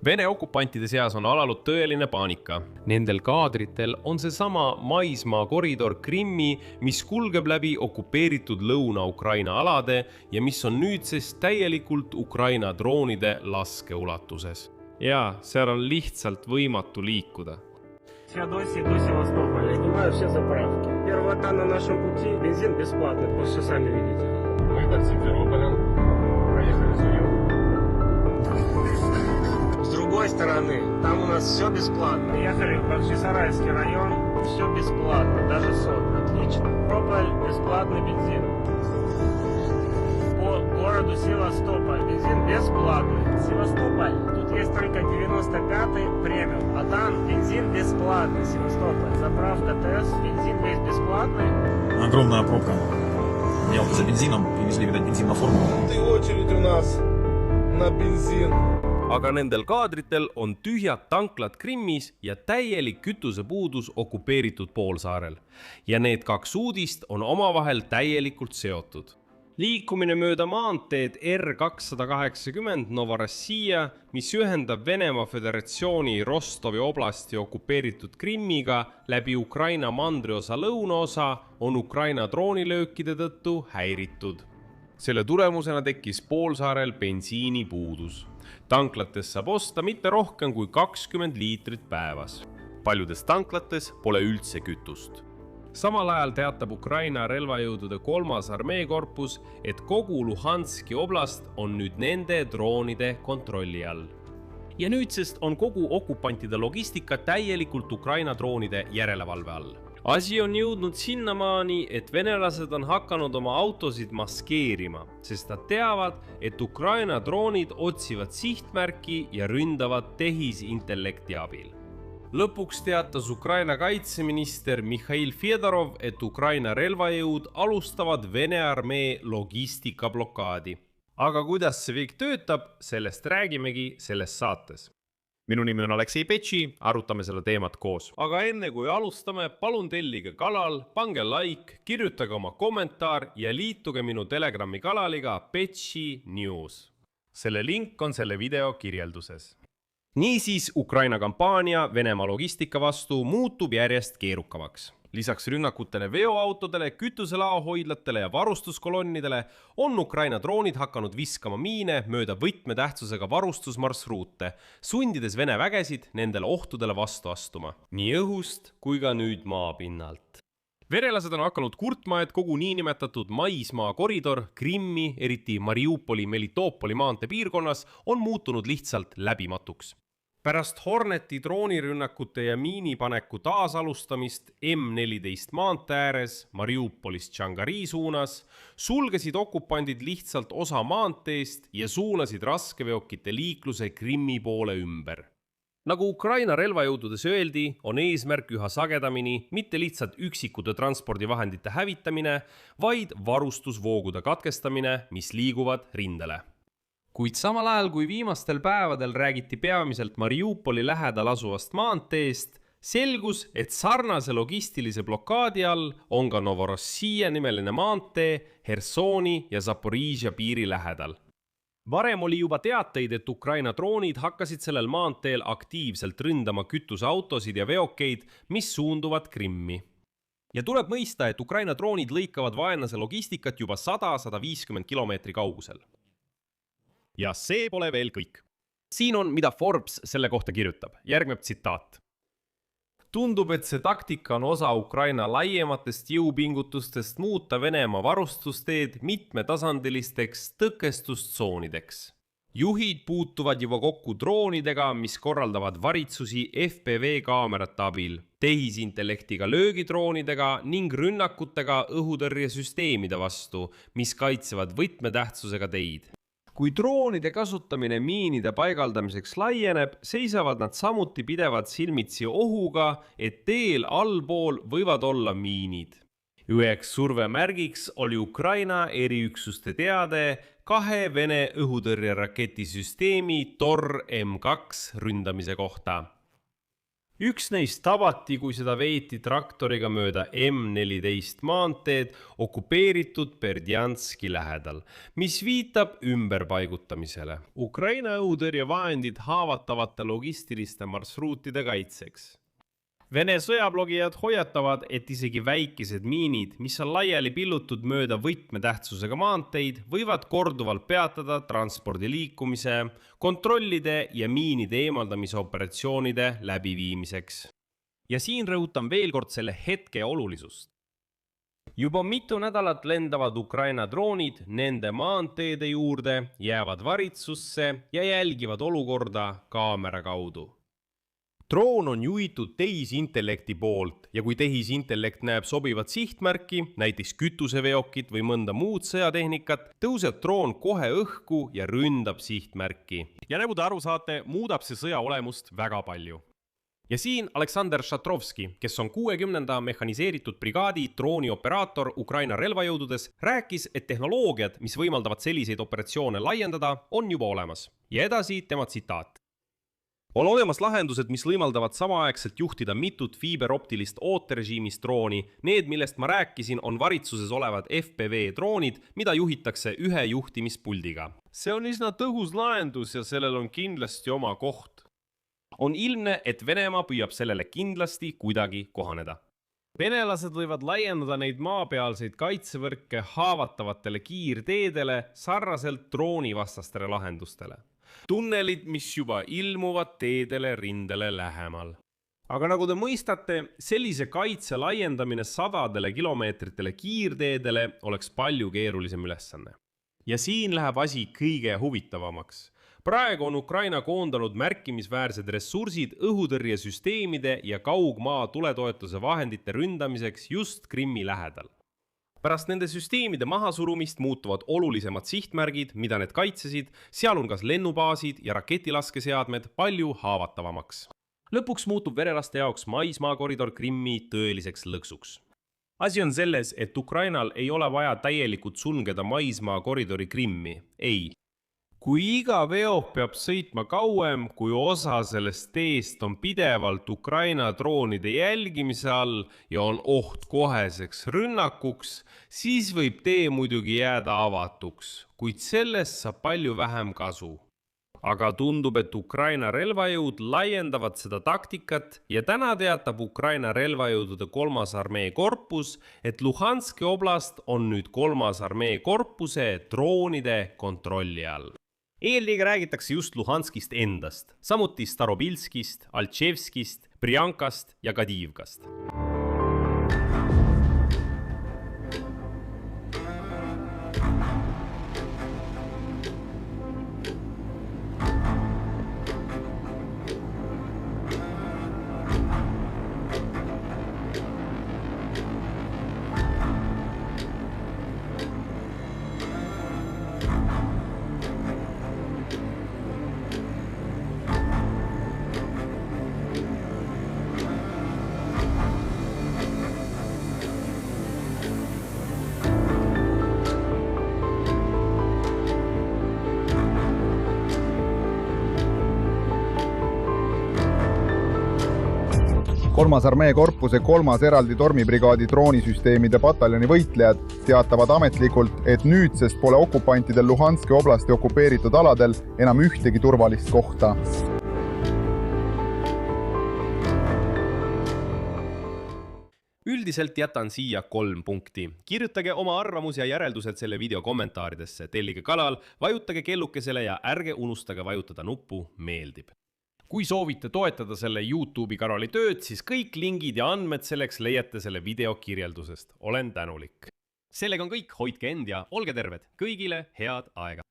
Vene okupantide seas on alanud tõeline paanika. Nendel kaadritel on seesama maismaa koridor Krimmi, mis kulgeb läbi okupeeritud Lõuna-Ukraina alade ja mis on nüüdsest täielikult Ukraina droonide laskeulatuses. Ja seal on lihtsalt võimatu liikuda. Феодосии до Севастополя. Снимаю все заправки. Первый этап на нашем пути. Бензин бесплатный, просто сами видите. Мы под Симферополем проехали Зуев. С другой стороны, там у нас все бесплатно. Ехали в Бахчисарайский район, все бесплатно, даже сот. Отлично. Симферополь, бесплатный бензин. По городу Севастополь бензин бесплатный. Севастополь, тут есть только 95-й премиум, а там бензин бесплатный. Севастополь, заправка ТС, бензин весь бесплатный. Огромная пробка. Я вот за бензином привезли, видать, бензин на форму. И очередь у нас на бензин. Aga nendel kaadritel on tühjad tanklad Krimmis ja täielik kütusepuudus okupeeritud poolsaarel. Ja need kaks uudist on omavahel täielikult seotud. Liikumine mööda maanteed R280 Novorossija, mis ühendab Venemaa Föderatsiooni Rostovi oblasti okupeeritud Krimmiga läbi Ukraina mandriosa lõunaosa, on Ukraina droonilöökide tõttu häiritud. Selle tulemusena tekkis poolsaarel bensiinipuudus. Tanklates saab osta mitte rohkem kui 20 liitrit päevas. Paljudes tanklates pole üldse kütust. Samal ajal teatab Ukraina relvajõudude 3. armeekorpus, et kogu Luhanski oblast on nüüd nende droonide kontrolli all. Ja nüüdsest on kogu okupantide logistika täielikult Ukraina droonide järelevalve all. Asi on jõudnud sinnamaani, et venelased on hakanud oma autosid maskeerima, sest nad teavad, et Ukraina droonid otsivad sihtmärki ja ründavad tehisintellekti abil. Lõpuks teatas Ukraina kaitseminister Mihhail Fedorov, et Ukraina relvajõud alustavad Vene armee logistikablokaadi. Aga kuidas see kõik töötab, sellest räägimegi selles saates. Minu nimi on Aleksei Petši, arutame selle teemat koos. Aga enne kui alustame, palun tellige kanal, pange like, kirjutage oma kommentaar ja liituge minu Telegrami kanaliga Petši News. Selle link on selle video kirjelduses. Niisiis, Ukraina kampaania Venemaa logistika vastu muutub järjest keerukamaks. Lisaks rünnakutele veoautodele, kütuselaohoidlatele ja varustuskolonnidele on Ukraina droonid hakanud viskama miine mööda võtmetähtsusega varustusmarsruute, sundides Vene vägesid nendele ohtudele vastu astuma. Nii õhust kui ka nüüd maapinnalt. Venelased on hakanud kurtma, et kogu niinimetatud maismaa koridor Krimmi, eriti Mariupoli, Melitopoli maante piirkonnas, on muutunud lihtsalt läbimatuks. Pärast Horneti droonirünnakute ja miinipaneku taasalustamist M14 maante ääres Mariupolist Tšangari suunas sulgesid okupandid lihtsalt osa maanteest ja suunasid raskeveokite liikluse Krimmi poole ümber. Nagu Ukraina relvajõududes öeldi, on eesmärk üha sagedamini mitte lihtsalt üksikute transpordivahendite hävitamine, vaid varustusvoogude katkestamine, mis liiguvad rindele. Kuid samal ajal, kui viimastel päevadel räägiti peamiselt Mariupoli lähedal asuvast maanteest, selgus, et sarnase logistilise blokaadi all on ka Novorossija nimeline maantee Hersoni ja Zaporižja piiri lähedal. Varem oli juba teateid, et Ukraina droonid hakkasid sellel maanteel aktiivselt ründama kütuseautosid ja veokeid, mis suunduvad Krimmi. Ja tuleb mõista, et Ukraina droonid lõikavad vaenlase logistikat juba 100-150 kilomeetri kaugusel. Ja see pole veel kõik. Siin on, mida Forbes selle kohta kirjutab. Järgneb tsitaat. Tundub, et see taktika on osa Ukraina laiematest jõupingutustest muuta Venemaa varustusteed mitmetasandilisteks tõkestustsoonideks. Juhid puutuvad juba kokku droonidega, mis korraldavad varitsusi FPV kaamerate abil, tehisintellektiga löögidroonidega ning rünnakutega õhutõrjesüsteemide vastu, mis kaitsevad võtmetähtsusega teid. Kui droonide kasutamine miinide paigaldamiseks laieneb, seisavad nad samuti pidevalt silmitsi ohuga, et teel allpool võivad olla miinid. Üheks survemärgiks oli Ukraina eriüksuste teade 2 Vene õhutõrjeraketisüsteemi Tor M2 ründamise kohta. Üks neist tabati, kui seda veeti traktoriga mööda M14 maanteed okupeeritud Berdjanski lähedal, mis viitab ümberpaigutamisele. Ukraina õhutõrjevahendid haavatavate logistiliste marsruutide kaitseks. Vene sõjablogijad hoiatavad, et isegi väikesed miinid, mis on laiali pillutud mööda võtmetähtsusega maanteid, võivad korduvalt peatada transpordi liikumise, kontrollide ja miinide eemaldamise operatsioonide läbiviimiseks. Ja siin rõhutan veel kord selle hetke olulisust. Juba mitu nädalat lendavad Ukraina droonid nende maanteede juurde, jäävad varitsusse ja jälgivad olukorda kaamera kaudu. Droon on juhitud tehisintellekti poolt ja kui tehisintellekt näeb sobivat sihtmärki, näiteks kütuseveokit või mõnda muud sõjatehnikat, tõuseb droon kohe õhku ja ründab sihtmärki. Ja nagu te aru saate, muudab see sõja olemust väga palju. Ja siin Aleksandr Šatrovski, kes on 60. mehhaniseeritud brigaadi droonioperaator Ukraina relvajõududes, rääkis, et tehnoloogiad, mis võimaldavad selliseid operatsioone laiendada, on juba olemas. Ja edasi tema tsitaat. On olemas lahendused, mis võimaldavad samaaegselt juhtida mitut fiiberoptilist ooterežiimist drooni. Need, millest ma rääkisin, on varitsuses olevad FPV droonid, mida juhitakse ühe juhtimispuldiga. See on üsna tõhus lahendus ja sellel on kindlasti oma koht. On ilmne, et Venemaa püüab sellele kindlasti kuidagi kohaneda. Venelased võivad laiendada neid maapealseid kaitsevõrke haavatavatele kiirteedele sarnaselt droonivastastele lahendustele. Tunnelid, mis juba ilmuvad teedele rindele lähemal. Aga nagu te mõistate, sellise kaitse laiendamine sadadele kilomeetritele kiirteedele oleks palju keerulisem ülesanne. Ja siin läheb asi kõige huvitavamaks. Praegu on Ukraina koondanud märkimisväärsed ressursid õhutõrjesüsteemide ja kaugmaa tuletoetuse vahendite ründamiseks just Krimmi lähedal. Pärast nende süsteemide mahasurumist muutuvad olulisemad sihtmärgid, mida need kaitsesid, sealhulgas lennubaasid ja raketilaskeseadmed palju haavatavamaks. Lõpuks muutub verelaste jaoks maismaakoridor Krimmi tõeliseks lõksuks. Asi on selles, et Ukrainal ei ole vaja täielikult sulgeda maismaakoridori Krimmi. Ei. Kui iga veok peab sõitma kauem, kui osa sellest teest on pidevalt Ukraina droonide jälgimise all ja on oht koheseks rünnakuks, siis võib tee muidugi jääda avatuks, kuid sellest saab palju vähem kasu. Aga tundub, et Ukraina relvajõud laiendavad seda taktikat ja täna teatab Ukraina relvajõudude 3. armee korpus, et Luhanski oblast on nüüd 3. armee korpuse droonide kontrolli all. Eelkõige räägitakse just Luhanskist endast, samuti Starobilskist, Altševskist, Briankast ja Kadivkast. Kolmas armee korpuse 3. eraldi tormibrigaadi droonisüsteemide pataljoni võitlejad teatavad ametlikult, et nüüdsest pole okupantidel Luhanski oblasti okupeeritud aladel enam ühtegi turvalist kohta. Üldiselt jätan siia 3 punkti. Kirjutage oma arvamus ja järeldused selle video kommentaaridesse, tellige kanal, vajutage kellukesele ja ärge unustage vajutada nuppu meeldib. Kui soovite toetada selle YouTube'i kanali tööd, siis kõik lingid ja andmed selleks leiate selle video kirjeldusest. Olen tänulik. Sellega on kõik, hoidke end ja olge terved. Kõigile head aega.